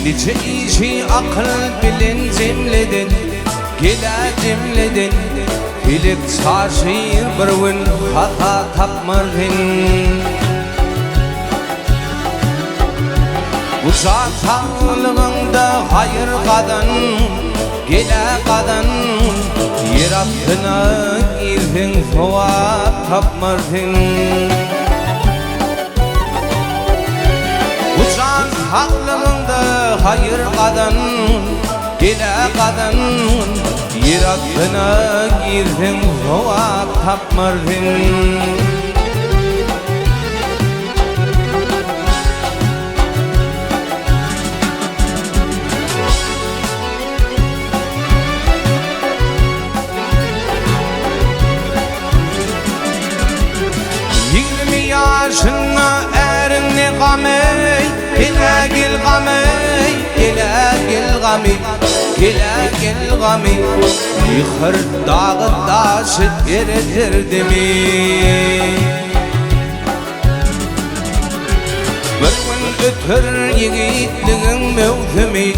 İçi akıl bilin cemledin, gele cemledin. Bilip çarşıyır bir gün hata tapmardın. Bu sağlığında hayır kadın, gele kadın. Yer altına girdin soğuk tapmardın. Bu sağlığında hayır kadın, gele kadın. Yer altına girdin soğuk tapmardın. Yaşına erini gamey, gele gel gamey, gele gel gamey, gele gel gamey. Yıkır dağı taşı eritir mi? Bir gün ötür yiğitliğin mevsimi,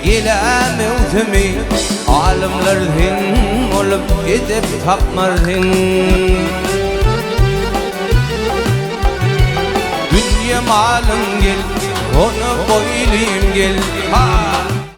gele mevsimi. Alimlerden olup gidip tapmardın. Dünya malım gel, onu boylayayım gel. Ha!